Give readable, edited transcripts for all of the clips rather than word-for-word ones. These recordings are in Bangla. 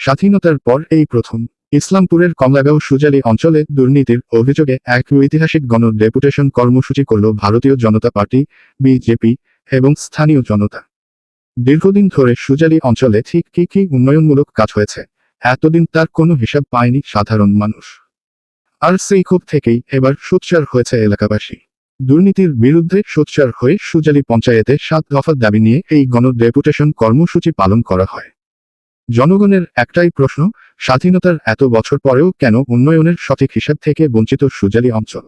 স্বাধীনতার পর এই প্রথম ইসলামপুরের কমলাগাঁও সুজালি অঞ্চলে দুর্নীতির অভিযোগে এক ঐতিহাসিক গণ ডেপুটেশন কর্মসূচি করল ভারতীয় জনতা পার্টি বিজেপি এবং স্থানীয় জনতা। দীর্ঘদিন ধরে সুজালি অঞ্চলে ঠিক কি উন্নয়নমূলক কাজ হয়েছে এতদিন তার কোনো হিসাব পায়নি সাধারণ মানুষ। আর সেই ক্ষোভ থেকেই এবার সোচ্চার হয়েছে এলাকাবাসী। দুর্নীতির বিরুদ্ধে সোচ্চার হয়ে সুজালি পঞ্চায়েতে 7 দফা দাবি নিয়ে এই গণ ডেপুটেশন কর্মসূচি পালন করা হয়। জনগণের একটাই প্রশ্ন, স্বাধীনতার এত বছর পরেও কেন উন্নয়নের সঠিক হিসাব থেকে বঞ্চিত সুজালি অঞ্চল?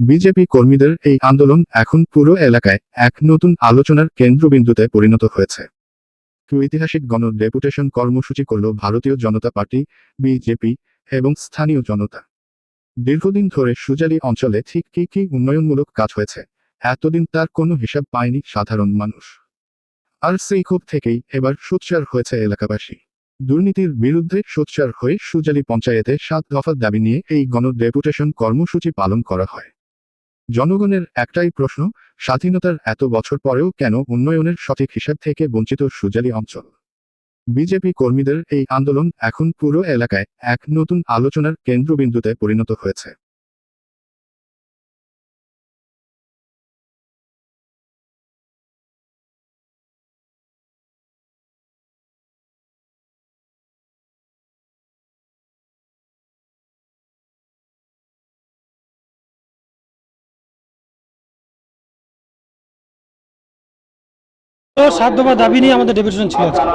বিজেপি কর্মীদের এই আন্দোলন এখন পুরো এলাকায় এক নতুন আলোচনার কেন্দ্রবিন্দুতে পরিণত হয়েছে। ঐতিহাসিক গণ ডেপুটেশন কর্মসূচি করল ভারতীয় জনতা পার্টি বিজেপি এবং স্থানীয় জনতা। দীর্ঘদিন ধরে সুজালি অঞ্চলে ঠিক কি উন্নয়নমূলক কাজ হয়েছে এতদিন তার কোনো হিসাব পায়নি সাধারণ মানুষ। আর সেই ক্ষোভ থেকেই এবার সোচ্চার হয়েছে এলাকাবাসী। দুর্নীতির বিরুদ্ধে সোচ্চার হয়ে সুজালি পঞ্চায়েতে 7 দফা দাবি নিয়ে এই গণ ডেপুটেশন কর্মসূচি পালন করা হয়। জনগণের একটাই প্রশ্ন, স্বাধীনতার এত বছর পরেও কেন উন্নয়নের সঠিক হিসাব থেকে বঞ্চিত সুজালি অঞ্চল? বিজেপি কর্মীদের এই আন্দোলন এখন পুরো এলাকায় এক নতুন আলোচনার কেন্দ্রবিন্দুতে পরিণত হয়েছে। তো 7 দফা দাবি নিয়ে আমাদের ডেপুটেশন ছিল আজকে।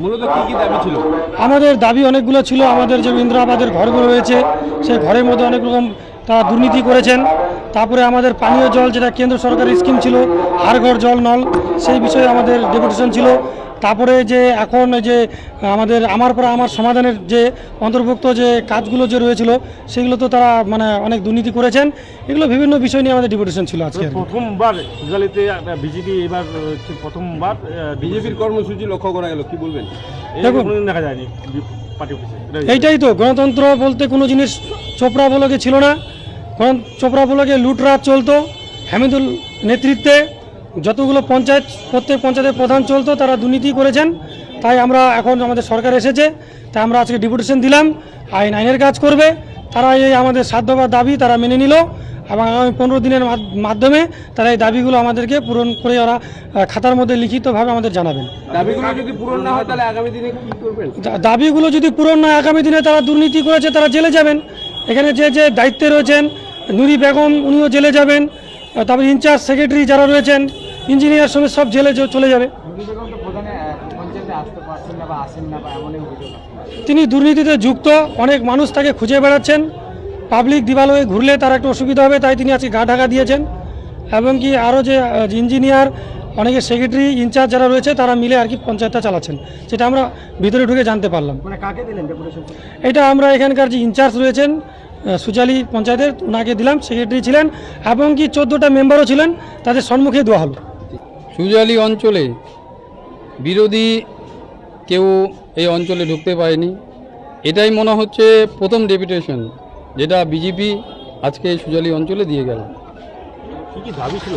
মূলত কি দাবি ছিল? আমাদের দাবি অনেকগুলো ছিল। আমাদের যে ইন্দিরাবাদের ঘরগুলো রয়েছে সেই ঘরের মধ্যে অনেক রকম তারা দুর্নীতি করেছেন। তারপরে আমাদের পানীয় জল, যেটা কেন্দ্র সরকারের স্কিম ছিল হাড় ঘর জল নল, সেই বিষয়ে আমাদের ডেপুটেশন ছিল। তারপরে যে এখন যে আমাদের আমার পর আমার সমাধানের যে অন্তর্ভুক্ত যে কাজগুলো যে রয়েছিল সেগুলো তো তারা অনেক দুর্নীতি করেছেন। এগুলো বিভিন্ন বিষয় নিয়ে আমাদের ডেপুটেশন ছিল আজকে। প্রথমবার সুজালিতে বিজেপি এবার প্রথমবার বিজেপির কর্মসূচি লক্ষ্য করা গেল, কি বলবেন? দেখুন, দেখা যায়নি পার্টি অফিসে। এইটাই তো গণতন্ত্র বলতে কোনো জিনিস চোপড়া বলকে ছিল না। চোপড়া বলকে লুটরাজ চলতো। হামিদুল নেতৃত্বে যতগুলো পঞ্চায়েত, প্রত্যেক পঞ্চায়েতের প্রধান চলতো, তারা দুর্নীতি করেছেন। তাই আমরা এখন আমাদের সরকার এসেছে, তাই আমরা আজকে ডেপুটেশন দিলাম। আইনের কাজ করবে তারা। এই আমাদের 7 দফা দাবি তারা মেনে নিল এবং আগামী 15 দিনের মাধ্যমে তারা এই দাবিগুলো আমাদেরকে পূরণ করে ওরা খাতার মধ্যে লিখিতভাবে আমাদের জানাবেন। দাবিগুলো যদি পূরণ না হয় তাহলে আগামী দিনে কি করবেন? দাবিগুলো যদি পূরণ না হয় আগামী দিনে তারা দুর্নীতি করেছে তারা জেলে যাবেন। এখানে যে দায়িত্বে রয়েছেন নুরি বেগম, উনিও জেলে যাবেন। তারপরে ইনচার্জ সেক্রেটারি যারা রয়েছেন, ইঞ্জিনিয়ার সমেত সব জেলে চলে যাবে। তিনি দুর্নীতিতে যুক্ত, অনেক মানুষ তাকে খুঁজে বেড়াচ্ছেন। পাবলিক দিবালয়ে ঘুরলে তার একটা অসুবিধা হবে, তাই তিনি আজকে গা ঢাকা দিয়েছেন। এবং কি আরও যে ইঞ্জিনিয়ার, অনেকে সেক্রেটারি, ইনচার্জ যারা রয়েছে তারা মিলে আর কি পঞ্চায়েতটা চালাচ্ছেন, যেটা আমরা ভিতরে ঢুকে জানতে পারলাম। এটা আমরা এখানকার যে ইনচার্জ রয়েছেন সুজালি পঞ্চায়েতের, ওনাকে দিলাম। সেক্রেটারি ছিলেন এবং কি 14টা মেম্বারও ছিলেন, তাদের সম্মুখে দেওয়া হলো। সুজালি অঞ্চলে বিরোধী কেউ এই অঞ্চলে ঢুকতে পারেনি। এটাই মনে হচ্ছে প্রথম ডেপুটেশন যেটা বিজেপি আজকে সুজালি অঞ্চলে দিয়ে গেল। কি দাবি ছিল?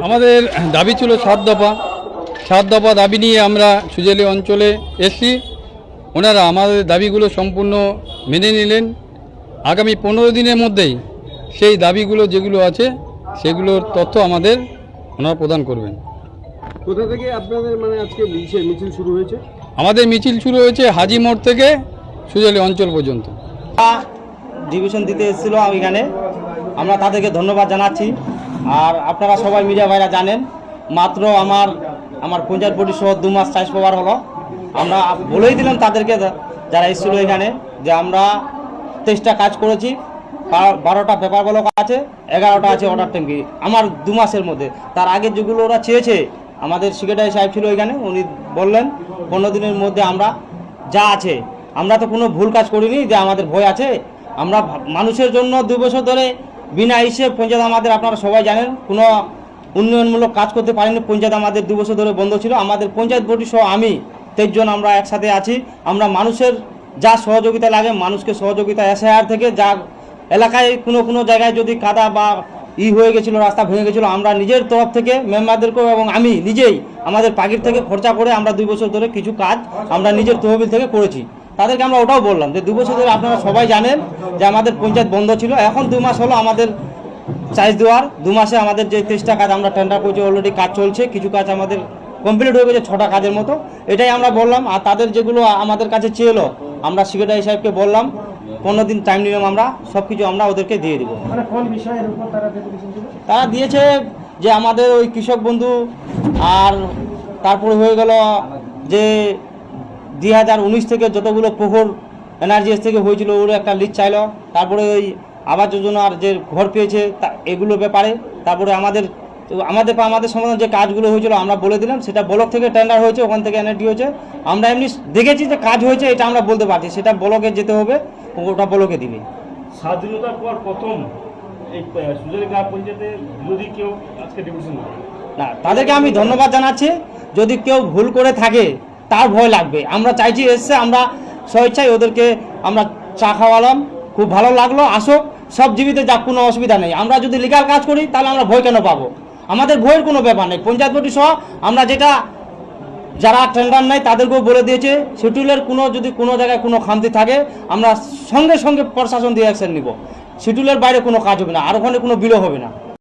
আমাদের দাবি ছিল 7 দফা। 7 দফা দাবি নিয়ে আমরা সুজালি অঞ্চলে এসেছি। ওনারা আমাদের দাবিগুলো সম্পূর্ণ মেনে নিলেন। আগামী 15 দিনের মধ্যেই সেই দাবিগুলো যেগুলো আছে সেগুলোর তথ্য আমাদের ওনারা প্রদান করবেন। কোথা থেকে আপনাদের আজকে মিছিল শুরু হয়েছে? আমাদের মিছিল শুরু হয়েছে হাজি মোড় থেকে সুজালি অঞ্চল পর্যন্ত। ডিভিশন দিতে এসেছিল এখানে, আমরা তাদেরকে ধন্যবাদ জানাচ্ছি। আর আপনারা সবাই মিডিয়া ভাইরা জানেন, মাত্র আমার পঞ্চায়েত পরিষদ 2 মাস চাষ পাওয়ার হলো। আমরা বলেই দিলাম তাদেরকে, যারা এসেছিল এখানে, যে আমরা 23টা কাজ করেছি, 12টা পেপার ব্লক আছে, 11টা আছে অর্ডার ট্যাঙ্কি আমার 2 মাসের মধ্যে। তার আগে যেগুলো ওরা চেয়েছে, আমাদের সেক্রেটারি সাহেব ছিল এখানে, উনি বললেন 15 দিনের মধ্যে আমরা যা আছে। আমরা তো কোনো ভুল কাজ করিনি যে আমাদের ভয় আছে। আমরা মানুষের জন্য 2 বছর ধরে বিনা হিসেবে পঞ্চায়েত আমাদের, আপনারা সবাই জানেন, কোনো উন্নয়নমূলক কাজ করতে পারিনি। পঞ্চায়েত আমাদের 2 বছর ধরে বন্ধ ছিল। আমাদের পঞ্চায়েত বোর্ড সহ আমি 23 জন আমরা একসাথে আছি। আমরা মানুষের যা সহযোগিতা লাগে, মানুষকে সহযোগিতা SIR থেকে, যা এলাকায় কোনো জায়গায় যদি কাদা বা হয়ে গেছিলো, রাস্তা ভেঙে গেছিলো, আমরা নিজের তরফ থেকে মেম্বারদেরকেও এবং আমি নিজেই আমাদের পাখির থেকে খরচা করে আমরা 2 বছর ধরে কিছু কাজ আমরা নিজের তহবিল থেকে করেছি। তাদেরকে আমরা ওটাও বললাম যে 2 বছর ধরে আপনারা সবাই জানেন যে আমাদের পঞ্চায়েত বন্ধ ছিল, এখন 2 মাস হলো আমাদের চার্জ দেওয়ার। 2 মাসে আমাদের যে 30টা কাজ আমরা টেন্ডার করেছি, অলরেডি কাজ চলছে, কিছু কাজ আমাদের কমপ্লিট হয়ে গেছে, 6টা কাজের মতো। এটাই আমরা বললাম। আর তাদের যেগুলো আমাদের কাছে চেয়েলো, আমরা সেক্রেটারি সাহেবকে বললাম 15 দিন টাইম নিলাম, আমরা সব কিছু আমরা ওদেরকে দিয়ে দেবো। মানে কোন বিষয়ের উপর তারা ডেপুটেশন দিল? তারা দিয়েছে যে আমাদের ওই কৃষক বন্ধু, আর তারপরে হয়ে গেল যে 2019 থেকে যতগুলো পুকুর এনআরজিএস থেকে হয়েছিল ওর একটা লিস্ট চাইলো, তারপরে ওই আবাস যোজনার যে ঘর পেয়েছে এগুলো ব্যাপারে, তারপরে আমাদের সমাধান যে কাজগুলো হয়েছিল আমরা বলে দিলাম, সেটা ব্লক থেকে টেন্ডার হয়েছে, ওখান থেকে এনআরটি হয়েছে। আমরা এমনি দেখেছি যে কাজ হয়েছে, এটা আমরা বলতে পারছি, সেটা ব্লকে যেতে হবে, ওটা ব্লকে দিবে। স্বাধীনতার পর প্রথম এই সুজালি গ্রাম পঞ্চায়েতে বিরোধী কেউ আজকে ডেপুটেশন না, তাদেরকে আমি ধন্যবাদ জানাচ্ছি। যদি কেউ ভুল করে থাকে তার ভয় লাগবে, আমরা চাইছি এসছে, আমরা স্বেচ্ছায় ওদেরকে আমরা চা খাওয়ালাম, খুব ভালো লাগলো, আসুক, সব জীবিত যাক, কোনো অসুবিধা নেই। আমরা যদি লিগাল কাজ করি তাহলে আমরা ভয় কেন পাবো? আমাদের ভয়ের কোনো ব্যাপার নেই। পঞ্চায়েত বডি সহ আমরা যেটা যারা টেন্ডার নেয় তাদেরকেও বলে দিয়েছে, শিডিউলের যদি কোনো জায়গায় কোনো খামতি থাকে আমরা সঙ্গে সঙ্গে প্রশাসন দিয়ে অ্যাকশন নিব। শিডিউলের বাইরে কোনো কাজ হবে না, আর ওখানে কোনো বিলও হবে না।